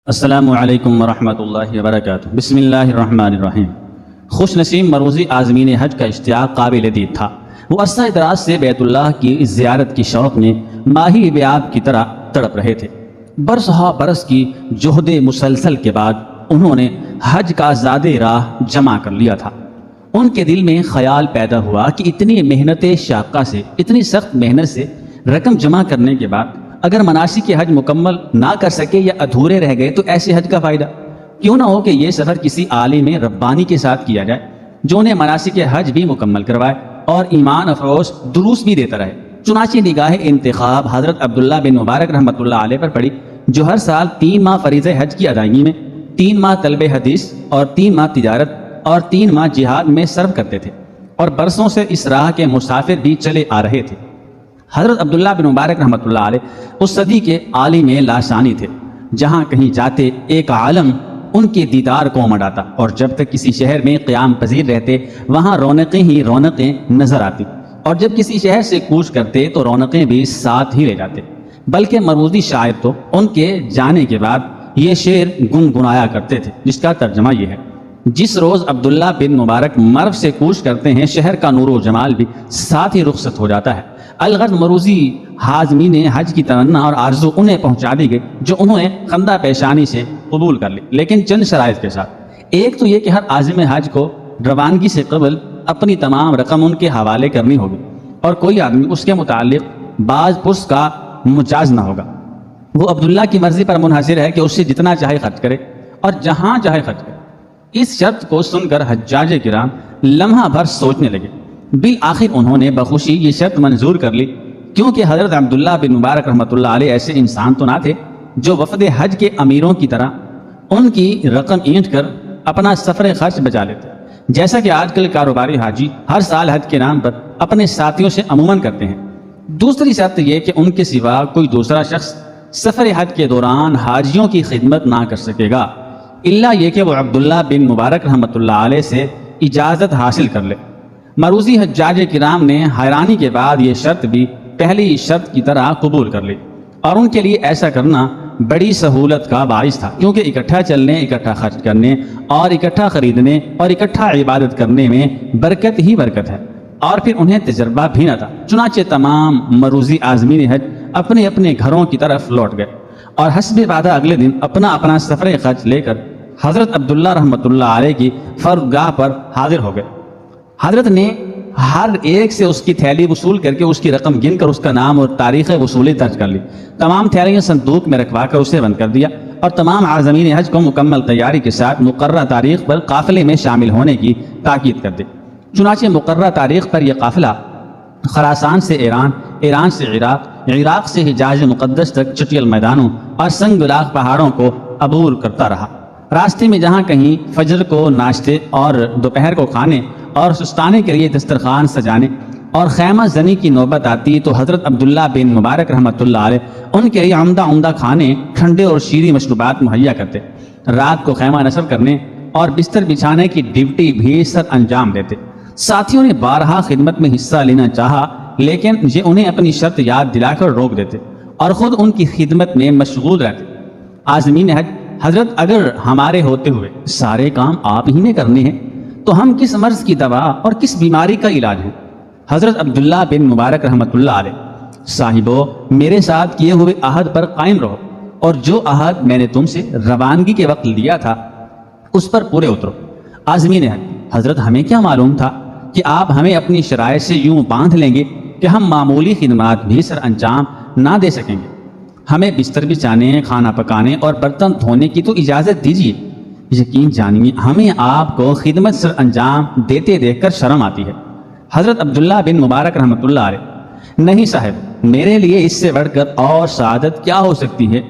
السلام علیکم ورحمۃ اللہ وبرکاتہ۔ بسم اللہ الرحمن الرحیم۔ خوش نصیب مروزی عازمین حج کا اشتیاق قابل دید تھا۔ وہ عرصہ دراز سے بیت اللہ کی زیارت کی شوق میں ماہی بیاب کی طرح تڑپ رہے تھے۔ برس ہا برس کی جہد مسلسل کے بعد انہوں نے حج کا زاد راہ جمع کر لیا تھا۔ ان کے دل میں خیال پیدا ہوا کہ اتنی محنت شاقہ سے، اتنی سخت محنت سے رقم جمع کرنے کے بعد اگر مناسک حج مکمل نہ کر سکے یا ادھورے رہ گئے تو ایسے حج کا فائدہ کیوں نہ ہو کہ یہ سفر کسی عالم ربانی کے ساتھ کیا جائے جو انہیں مناسک حج بھی مکمل کروائے اور ایمان افروز دروس بھی دیتا رہے۔ چنانچہ نگاہ انتخاب حضرت عبداللہ بن مبارک رحمۃ اللہ علیہ پر پڑی، جو ہر سال 3 ماہ فریضہ حج کی ادائیگی میں، 3 ماہ طلب حدیث اور 3 ماہ تجارت اور 3 ماہ جہاد میں صرف کرتے تھے، اور برسوں سے اس راہ کے مسافر بھی چلے آ رہے تھے۔ حضرت عبداللہ بن مبارک رحمۃ اللہ علیہ اس صدی کے عالم لاشانی تھے، جہاں کہیں جاتے ایک عالم ان کے دیدار کو مڈاتا، اور جب تک کسی شہر میں قیام پذیر رہتے وہاں رونقیں ہی رونقیں نظر آتی، اور جب کسی شہر سے کوچ کرتے تو رونقیں بھی ساتھ ہی لے جاتے۔ بلکہ مروزی شاعر تو ان کے جانے کے بعد یہ شعر گنگنایا کرتے تھے، جس کا ترجمہ یہ ہے: جس روز عبداللہ بن مبارک مرو سے کوچ کرتے ہیں، شہر کا نور و جمال بھی ساتھ ہی رخصت ہو جاتا ہے۔ الغرض مروزی حاضمین حج کی تمنا اور آرزو انہیں پہنچا دی گئی جو انہوں نے خندہ پیشانی سے قبول کر لی، لیکن چند شرائط کے ساتھ۔ ایک تو یہ کہ ہر عازم حج کو روانگی سے قبل اپنی تمام رقم ان کے حوالے کرنی ہوگی، اور کوئی آدمی اس کے متعلق باز پرس کا مجاز نہ ہوگا۔ وہ عبداللہ کی مرضی پر منحصر ہے کہ اس سے جتنا چاہے خرچ کرے اور جہاں چاہے خرچ کرے۔ اس شرط کو سن کر حجاج کرام لمحہ بھر سوچنے لگے۔ بالآخر انہوں نے بخوشی یہ شرط منظور کر لی، کیونکہ حضرت عبداللہ بن مبارک رحمۃ اللہ علیہ ایسے انسان تو نہ تھے جو وفد حج کے امیروں کی طرح ان کی رقم اینٹ کر اپنا سفر خرچ بچا لیتے، جیسا کہ آج کل کاروباری حاجی ہر سال حج کے نام پر اپنے ساتھیوں سے عموماً کرتے ہیں۔ دوسری شرط یہ کہ ان کے سوا کوئی دوسرا شخص سفر حج کے دوران حاجیوں کی خدمت نہ کر سکے گا، الا یہ کہ وہ عبداللہ بن مبارک رحمۃ اللہ علیہ سے اجازت حاصل کر لے۔ مروزی حجاج کرام نے حیرانی کے بعد یہ شرط بھی پہلی شرط کی طرح قبول کر لی، اور ان کے لیے ایسا کرنا بڑی سہولت کا باعث تھا، کیونکہ اکٹھا چلنے، اکٹھا خرچ کرنے اور اکٹھا خریدنے اور اکٹھا عبادت کرنے میں برکت ہی برکت ہے، اور پھر انہیں تجربہ بھی نہ تھا۔ چنانچہ تمام مروزی عازمین حج اپنے اپنے گھروں کی طرف لوٹ گئے، اور حسب وعدہ اگلے دن اپنا اپنا سفر خرچ لے کر حضرت عبداللہ رحمۃ اللہ علیہ کی فرگاہ پر حاضر ہو گئے۔ حضرت نے ہر ایک سے اس کی تھیلی وصول کر کے اس کی رقم گن کر اس کا نام اور تاریخ وصولی درج کر لی، تمام تھیلیاں صندوق میں رکھوا کر اسے بند کر دیا، اور تمام عازمین حج کو مکمل تیاری کے ساتھ مقررہ تاریخ پر قافلے میں شامل ہونے کی تاکید کر دی۔ چنانچہ مقررہ تاریخ پر یہ قافلہ خراسان سے ایران، ایران سے عراق، عراق سے حجاز مقدس تک چٹیل میدانوں اور سنگ بلاخ پہاڑوں کو عبور کرتا رہا۔ راستے میں جہاں کہیں فجر کو ناشتے اور دوپہر کو کھانے اور سستانے کے لیے دسترخوان سجانے اور خیمہ زنی کی نوبت آتی تو حضرت عبداللہ بن مبارک رحمۃ اللہ علیہ ان کے لیے عمدہ کھانے، ٹھنڈے اور شیریں مشروبات مہیا کرتے، رات کو خیمہ نصب کرنے اور بستر بچھانے کی ڈیوٹی بھی سر انجام دیتے۔ ساتھیوں نے بارہا خدمت میں حصہ لینا چاہا، لیکن یہ انہیں اپنی شرط یاد دلا کر روک دیتے اور خود ان کی خدمت میں مشغول رہتے۔ عازمین حج: حضرت اگر ہمارے ہوتے ہوئے سارے کام آپ ہی نے کرنے ہیں تو ہم کس مرض کی دوا اور کس بیماری کا علاج ہے؟ حضرت عبداللہ بن مبارک رحمۃ اللہ علیہ: صاحبو، میرے ساتھ کیے ہوئے عہد پر قائم رہو، اور جو عہد میں نے تم سے روانگی کے وقت لیا تھا اس پر پورے اترو۔ عازمین حج: حضرت ہمیں کیا معلوم تھا کہ آپ ہمیں اپنی شرائط سے یوں باندھ لیں گے کہ ہم معمولی خدمات بھی سر انجام نہ دے سکیں گے۔ ہمیں بستر بچھانے، کھانا پکانے اور برتن دھونے کی تو اجازت دیجیے۔ یقین جانیے ہمیں آپ کو خدمت سر انجام دیتے دیکھ کر شرم آتی ہے۔ حضرت عبداللہ بن مبارک رحمۃ اللہ علیہ: نہیں صاحب، میرے لیے اس سے بڑھ کر اور سعادت کیا ہو سکتی ہے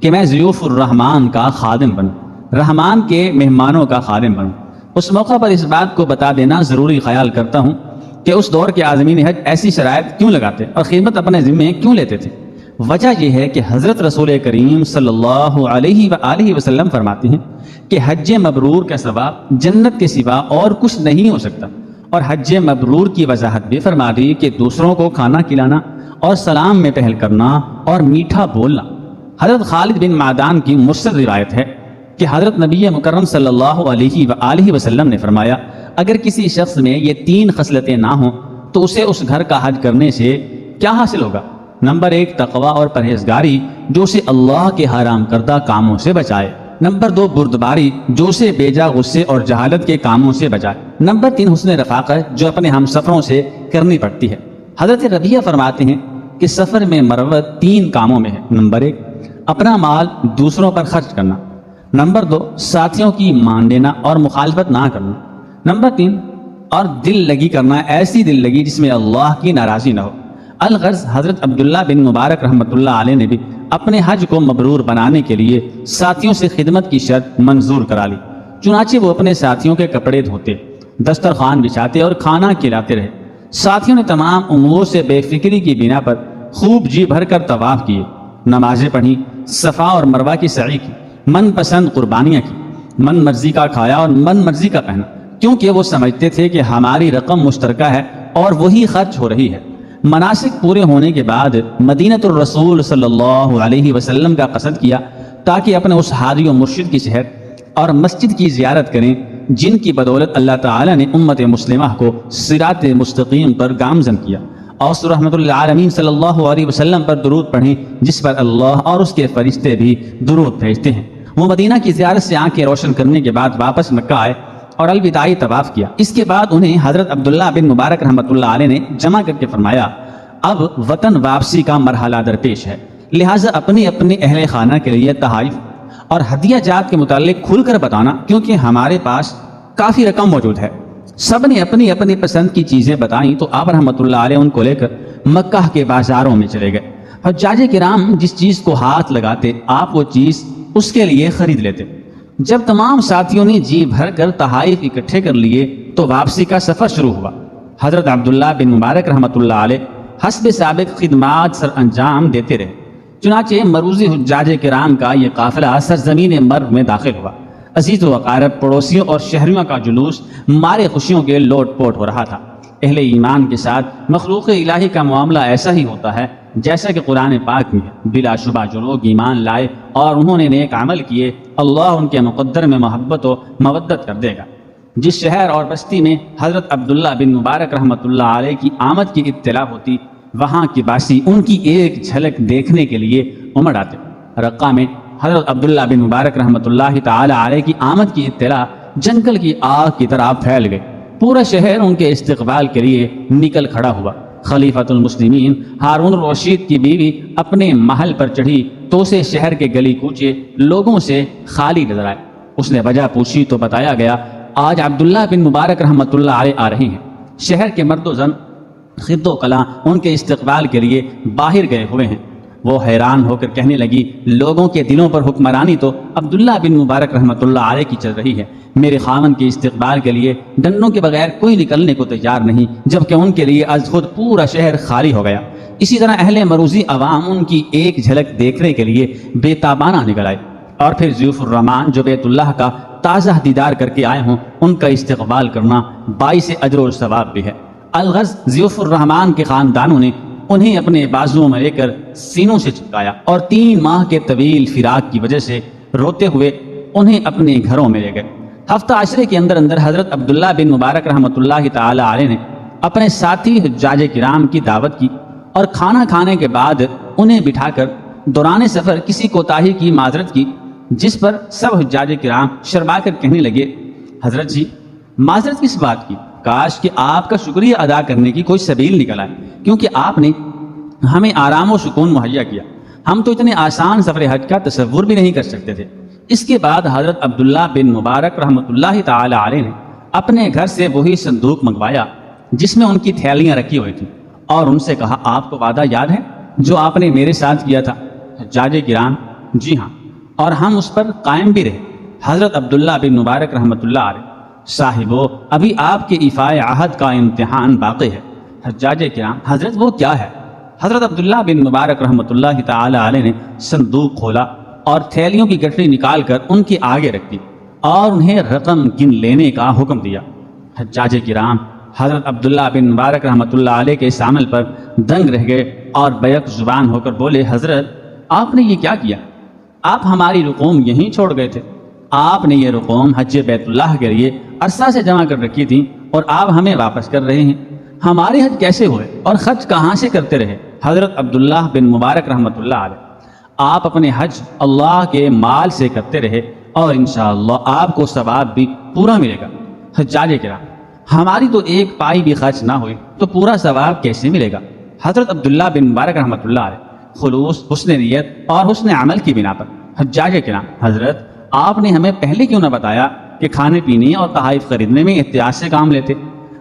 کہ میں ضیوف الرحمان کا خادم بنوں، رحمان کے مہمانوں کا خادم بنوں۔ اس موقع پر اس بات کو بتا دینا ضروری خیال کرتا ہوں کہ اس دور کے عازمین حج ایسی شرائط کیوں لگاتے اور خدمت اپنے ذمے کیوں لیتے تھے۔ وجہ یہ ہے کہ حضرت رسول کریم صلی اللہ علیہ وآلہ وسلم فرماتے ہیں کہ حج مبرور کا ثواب جنت کے سوا اور کچھ نہیں ہو سکتا، اور حج مبرور کی وضاحت بھی فرما دی کہ دوسروں کو کھانا کھلانا اور سلام میں پہل کرنا اور میٹھا بولنا، حضرت خالد بن معدان کی مرسل روایت ہے کہ حضرت نبی مکرم صلی اللہ علیہ وآلہ وسلم نے فرمایا اگر کسی شخص میں یہ 3 خصلتیں نہ ہوں تو اسے اس گھر کا حج کرنے سے کیا حاصل ہوگا؟ نمبر 1 تقوی اور پرہیزگاری جو اسے اللہ کے حرام کردہ کاموں سے بچائے۔ نمبر 2 بردباری جو اسے بیجا غصے اور جہالت کے کاموں سے بچائے۔ نمبر 3 حسن رفاقت جو اپنے ہم سفروں سے کرنی پڑتی ہے۔ حضرت ربیعہ فرماتے ہیں کہ سفر میں مروت 3 کاموں میں ہے۔ نمبر 1 اپنا مال دوسروں پر خرچ کرنا۔ نمبر 2 ساتھیوں کی مان لینا اور مخالفت نہ کرنا۔ نمبر 3 اور دل لگی کرنا، ایسی دل لگی جس میں اللہ کی ناراضی نہ ہو۔ الغرض حضرت عبداللہ بن مبارک رحمۃ اللہ علیہ نے بھی اپنے حج کو مبرور بنانے کے لیے ساتھیوں سے خدمت کی شرط منظور کرا لی۔ چنانچہ وہ اپنے ساتھیوں کے کپڑے دھوتے، دسترخوان بچھاتے اور کھانا کھلاتے رہے۔ ساتھیوں نے تمام امور سے بے فکری کی بنا پر خوب جی بھر کر طواف کیے، نمازیں پڑھی، صفا اور مروہ کی سعی کی، من پسند قربانیاں کی، من مرضی کا کھایا اور من مرضی کا پہنا، کیونکہ وہ سمجھتے تھے کہ ہماری رقم مشترکہ ہے اور وہی خرچ ہو رہی ہے۔ مناسک پورے ہونے کے بعد مدینۃ الرسول صلی اللہ علیہ وسلم کا قصد کیا تاکہ اپنے اس ہادی و مرشد کی صحت اور مسجد کی زیارت کریں جن کی بدولت اللہ تعالیٰ نے امت مسلمہ کو صراط مستقیم پر گامزن کیا، اور رحمت للعالمین صلی اللہ علیہ وسلم پر درود پڑھیں جس پر اللہ اور اس کے فرشتے بھی درود بھیجتے ہیں۔ وہ مدینہ کی زیارت سے آنکھیں روشن کرنے کے بعد واپس مکہ آئے اور الوداعی طواف کیا۔ اس کے بعد انہیں حضرت عبداللہ بن مبارک رحمۃ اللہ علیہ نے جمع کر کے فرمایا اب وطن واپسی کا مرحلہ درپیش ہے، لہٰذا اپنے اہل خانہ کے لیے تحائف اور ہدیہ جات کے متعلق کھل کر بتانا، کیونکہ ہمارے پاس کافی رقم موجود ہے۔ سب نے اپنی پسند کی چیزیں بتائیں تو آپ رحمۃ اللہ علیہ ان کو لے کر مکہ کے بازاروں میں چلے گئے۔ حجاج کرام جس چیز کو ہاتھ لگاتے آپ وہ چیز اس کے لیے خرید لیتے۔ جب تمام ساتھیوں نے جی بھر کر تحائف اکٹھے کر لیے تو واپسی کا سفر شروع ہوا۔ حضرت عبداللہ بن مبارک رحمۃ اللہ علیہ حسب سابق خدمات سر انجام دیتے رہے۔ چنانچہ مروزی حجاج کرام کا یہ قافلہ سرزمین مرو میں داخل ہوا۔ عزیز و اقارب، پڑوسیوں اور شہریوں کا جلوس مارے خوشیوں کے لوٹ پوٹ ہو رہا تھا۔ اہل ایمان کے ساتھ مخلوق الہی کا معاملہ ایسا ہی ہوتا ہے جیسا کہ قرآن پاک میں ہے۔ بلا شبہ جو لوگ ایمان لائے اور انہوں نے نیک عمل کیے، اللہ ان کے مقدر میں محبت و مودت کر دے گا۔ جس شہر اور بستی میں حضرت عبداللہ بن مبارک رحمۃ اللہ علیہ کی آمد کی اطلاع ہوتی، وہاں کے باسی ان کی ایک جھلک دیکھنے کے لیے امڑ آتے۔ رقہ میں حضرت عبداللہ بن مبارک رحمۃ اللہ تعالی علیہ کی آمد کی اطلاع جنگل کی آگ کی طرح پھیل گئی۔ پورا شہر ان کے استقبال کے لیے نکل کھڑا ہوا۔ خلیفۃ المسلمین ہارون الرشید کی بیوی اپنے محل پر چڑھی تو اسے شہر کے گلی کوچے لوگوں سے خالی نظر آئے۔ اس نے وجہ پوچھی تو بتایا گیا آج عبداللہ بن مبارک رحمۃ اللہ علیہ آ رہے ہیں۔ شہر کے مرد و زن خد و کلاں ان کے استقبال کے لیے باہر گئے ہوئے ہیں۔ وہ حیران ہو کر کہنے لگی لوگوں کے دلوں پر حکمرانی تو عبداللہ بن مبارک رحمۃ اللہ علیہ کی چل رہی ہے۔ میرے خاوند کے استقبال کے لیے ڈنڈوں کے بغیر کوئی نکلنے کو تیار نہیں، جبکہ ان کے لیے از خود پورا شہر خالی ہو گیا۔ اسی طرح اہل مروزی عوام ان کی ایک جھلک دیکھنے کے لیے بے تابانہ نکل آئے، اور پھر ضیوف الرحمان جو بیت اللہ کا تازہ دیدار کر کے آئے ہوں ان کا استقبال کرنا باعث اجر و ثواب بھی ہے۔ الغرض ضیوف الرحمان کے خاندانوں نے انہیں اپنے بازوؤں میں لے کر سینوں سے چپکایا اور 3 ماہ کے طویل فراق کی وجہ سے روتے ہوئے انہیں اپنے گھروں میں لے گئے۔ ہفتہ عشرے کے اندر حضرت عبداللہ بن مبارک رحمۃ اللہ تعالی علیہ نے اپنے ساتھی حجاج کرام کی دعوت کی اور کھانا کھانے کے بعد انہیں بٹھا کر دوران سفر کسی کوتاہی کی معذرت کی، جس پر سب حجاج کرام شرما کر کہنے لگے حضرت جی معذرت کس بات کی؟ کاش کہ آپ کا شکریہ ادا کرنے کی کوئی سبیل نکل آئے، کیونکہ آپ نے ہمیں آرام و سکون مہیا کیا۔ ہم تو اتنے آسان سفر حج کا تصور بھی نہیں کر سکتے تھے۔ اس کے بعد حضرت عبداللہ بن مبارک رحمۃ اللہ تعالی علیہ نے اپنے گھر سے وہی صندوق منگوایا جس میں ان کی تھیلیاں رکھی ہوئی تھیں، اور ان سے کہا آپ کو وعدہ یاد ہے جو آپ نے میرے ساتھ کیا تھا؟ حجاج کرام جی ہاں، اور ہم اس پر قائم بھی رہے۔ حضرت عبداللہ بن مبارک رحمۃ اللہ علیہ صاحبو ابھی آپ کے ایفائے عہد کا امتحان باقی ہے۔ حجاج کرام حضرت وہ کیا ہے؟ حضرت عبداللہ بن مبارک رحمۃ اللہ تعالی علیہ نے صندوق کھولا اور تھیلیوں کی گٹھری نکال کر ان کے آگے رکھ دی اور انہیں رقم گن لینے کا حکم دیا۔ حجاج کرام حضرت عبداللہ بن مبارک رحمۃ اللہ علیہ کے اس عمل پر دنگ رہ گئے اور بیک زبان ہو کر بولے حضرت آپ نے یہ کیا کیا؟ آپ ہماری رقوم یہیں چھوڑ گئے تھے۔ آپ نے یہ رقوم حج بیت اللہ کے لیے عرصہ سے جمع کر رکھی تھی اور آپ ہمیں واپس کر رہے ہیں۔ ہمارے حج کیسے ہوئے اور خرچ کہاں سے کرتے رہے؟ حضرت عبداللہ بن مبارک رحمۃ اللہ علیہ، آپ اپنے حج اللہ کے مال سے کرتے رہے اور انشاءاللہ آپ کو ثواب بھی پورا ملے گا۔ حجاج کرام، ہماری تو ایک پائی بھی خرچ نہ ہوئی تو پورا ثواب کیسے ملے گا؟ حضرت عبداللہ بن مبارک رحمۃ اللہ علیہ، خلوص، حسن نیت اور حسن عمل کی بنا پر۔ حجاج کرام، حضرت آپ نے ہمیں پہلے کیوں نہ بتایا کہ کھانے پینے اور تحائف خریدنے میں احتیاط سے کام لیتے؟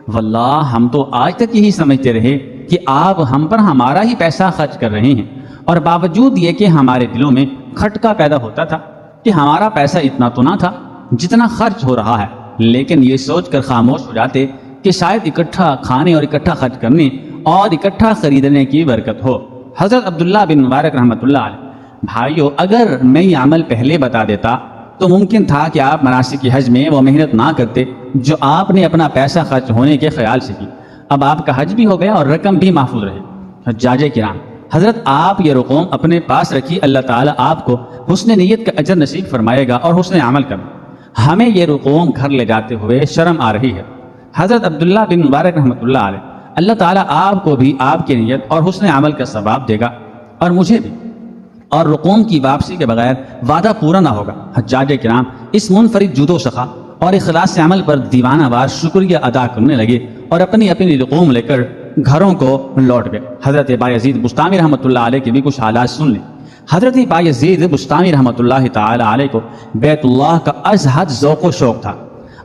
واللہ ہم تو آج تک یہی سمجھتے رہے کہ آپ ہم پر ہمارا ہی پیسہ خرچ کر رہے ہیں، اور باوجود یہ کہ ہمارے دلوں میں کھٹکا پیدا ہوتا تھا کہ ہمارا پیسہ اتنا تو نہ تھا جتنا خرچ ہو رہا ہے، لیکن یہ سوچ کر خاموش ہو جاتے کہ شاید اکٹھا کھانے اور اکٹھا خرچ کرنے اور اکٹھا خریدنے کی برکت ہو۔ حضرت عبداللہ بن مبارک رحمۃ اللہ علیہ، بھائیو، اگر میں یہ عمل پہلے بتا دیتا تو ممکن تھا کہ آپ مناسک حج میں وہ محنت نہ کرتے جو آپ نے اپنا پیسہ خرچ ہونے کے خیال سے کی۔ اب آپ کا حج بھی ہو گیا اور رقم بھی محفوظ رہے۔ حجاج کرام، حضرت آپ یہ رقوم اپنے پاس رکھی، اللہ تعالیٰ آپ کو حسن نیت کا اجر نصیب فرمائے گا اور حسن عمل کرنا۔ ہمیں یہ رقوم گھر لے جاتے ہوئے شرم آ رہی ہے۔ حضرت عبداللہ بن مبارک رحمۃ اللہ علیہ، اللہ تعالیٰ آپ کو بھی آپ کی نیت اور حسن عمل کا ثواب دے گا اور مجھے بھی، اور رقوم کی واپسی کے بغیر وعدہ پورا نہ ہوگا۔ حجاج کرام اس منفرد جود و سخا اور اخلاص سے عمل پر دیوانہ وار شکریہ ادا کرنے لگے اور اپنی اپنی رقوم لے کر گھروں کو لوٹ گئے۔ حضرت بایزید بستامی رحمۃ اللہ علیہ کے بھی کچھ حالات سن لیں۔ حضرت بایزید بستامی رحمۃ اللہ تعالی علیہ کو بیت اللہ کا از حد ذوق و شوق تھا۔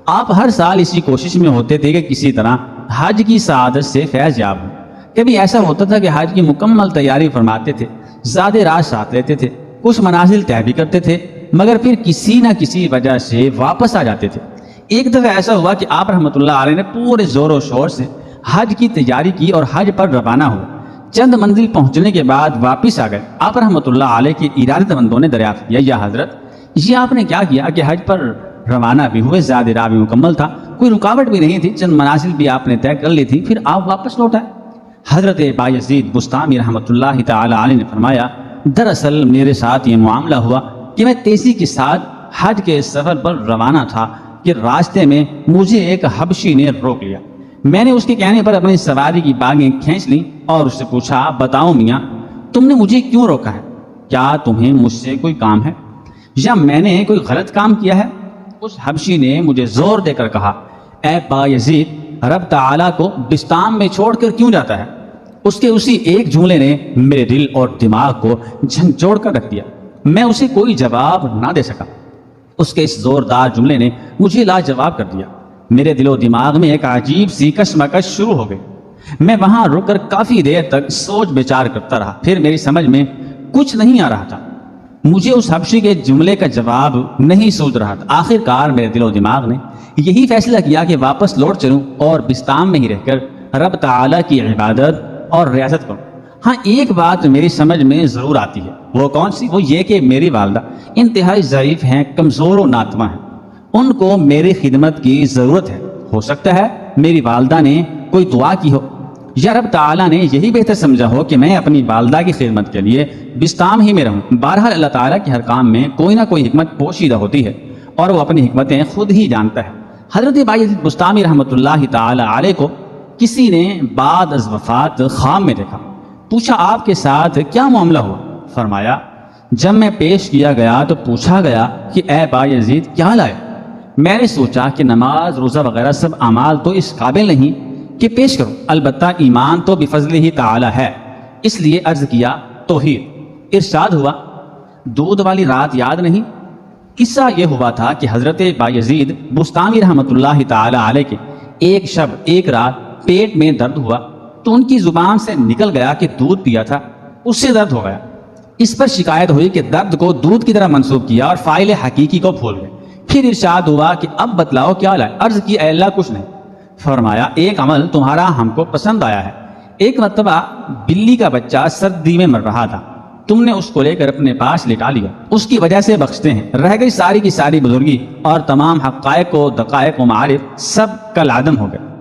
آپ ہر سال اسی کوشش میں ہوتے تھے کہ کسی طرح حج کی سعادت سے فیض یاب ہوں۔ کبھی ایسا ہوتا تھا کہ حج کی مکمل تیاری فرماتے تھے، زیادہ رات ساتھ لیتے تھے، کچھ منازل طے بھی کرتے تھے، مگر پھر کسی نہ کسی وجہ سے واپس آ جاتے تھے۔ ایک دفعہ ایسا ہوا کہ آپ رحمۃ اللہ علیہ نے پورے زور و شور سے حج کی تیاری کی اور حج پر روانہ ہوئے۔ چند منزل پہنچنے کے بعد واپس آ گئے۔ آپ رحمۃ اللہ علیہ کے ارادت مندوں نے دریافت کیا، یا حضرت، یہ آپ نے کیا کیا کہ حج پر روانہ بھی ہوئے، زیادہ راہ بھی مکمل تھا، کوئی رکاوٹ بھی نہیں تھی، چند منازل بھی آپ نے طے کر لی تھی، پھر آپ واپس لوٹ آئے؟ حضرت بایزید بستامی رحمۃ اللہ تعالی علیہ نے فرمایا، دراصل میرے ساتھ یہ معاملہ ہوا کہ میں تیزی کے ساتھ حج کے سفر پر روانہ تھا کہ راستے میں مجھے ایک حبشی نے روک لیا۔ میں نے اس کے کہنے پر اپنی سواری کی باگیں کھینچ لیں اور اس سے پوچھا، بتاؤ میاں، تم نے مجھے کیوں روکا ہے؟ کیا تمہیں مجھ سے کوئی کام ہے یا میں نے کوئی غلط کام کیا ہے؟ اس حبشی نے مجھے زور دے کر کہا، اے بایزید، رب تعالیٰ کو بستام میں چھوڑ کر کیوں جاتا ہے؟ اس کے اسی ایک جملے نے میرے دل اور دماغ کو جھنجھوڑ کر رکھ دیا۔ میں اسے کوئی جواب نہ دے سکا۔ اس کے اس زوردار جملے نے مجھے لاجواب کر دیا۔ میرے دل و دماغ میں ایک عجیب سی کشمکش شروع ہو گئی۔ میں وہاں رک کر کافی دیر تک سوچ بچار کرتا رہا، پھر میری سمجھ میں کچھ نہیں آ رہا تھا۔ مجھے اس حبشی کے جملے کا جواب نہیں سوچ رہا تھا۔ آخر کار میرے دل و دماغ نے یہی فیصلہ کیا کہ واپس لوٹ چلوں اور بستام میں ہی رہ کر رب تعالیٰ کی عبادت اور ریاضت کروں۔ ہاں، ایک بات میری سمجھ میں ضرور آتی ہے، وہ کون سی؟ وہ یہ کہ میری والدہ انتہائی ضعیف ہیں، کمزور و ناتواں ہیں، ان کو میری خدمت کی ضرورت ہے۔ ہو سکتا ہے میری والدہ نے کوئی دعا کی ہو یا رب تعالیٰ نے یہی بہتر سمجھا ہو کہ میں اپنی والدہ کی خدمت کے لیے بستام ہی میں رہوں۔ بہرحال اللہ تعالیٰ کے ہر کام میں کوئی نہ کوئی حکمت پوشیدہ ہوتی ہے اور وہ اپنی حکمتیں خود ہی جانتا ہے۔ حضرت بایزید بستامی رحمۃ اللہ تعالی علیہ کو کسی نے بعد از وفات خواب میں دیکھا۔ پوچھا، آپ کے ساتھ کیا معاملہ ہوا؟ فرمایا، جب میں پیش کیا گیا تو پوچھا گیا کہ اے بایزید کیا لائے؟ میں نے سوچا کہ نماز، روزہ وغیرہ سب اعمال تو اس قابل نہیں کہ پیش کروں، البتہ ایمان تو بفضل ہی تعالی ہے، اس لیے عرض کیا توحید۔ ارشاد ہوا، دودھ والی رات یاد نہیں؟ قصہ یہ ہوا تھا کہ حضرت بایزید بستامی رحمۃ اللہ تعالی علیہ کے ایک شب ایک رات پیٹ میں درد ہوا تو ان کی زبان سے نکل گیا کہ دودھ پیا تھا، اس سے درد ہو گیا۔ اس پر شکایت ہوئی کہ درد کو دودھ کی طرح منسوب کیا اور فاعل حقیقی کو بھول گئے۔ پھر ارشاد ہوا کہ اب بتلاؤ کیا لائے؟ عرض کی، اے اللہ کچھ نہیں۔ فرمایا، ایک عمل تمہارا ہم کو پسند آیا ہے۔ ایک مرتبہ بلی کا بچہ سردی میں مر رہا تھا، تم نے اس کو لے کر اپنے پاس لٹا لیا، اس کی وجہ سے بخشتے ہیں، رہ گئی ساری کی ساری بزرگی اور تمام حقائق و دقائق و معارف سب کل عدم ہو گئے۔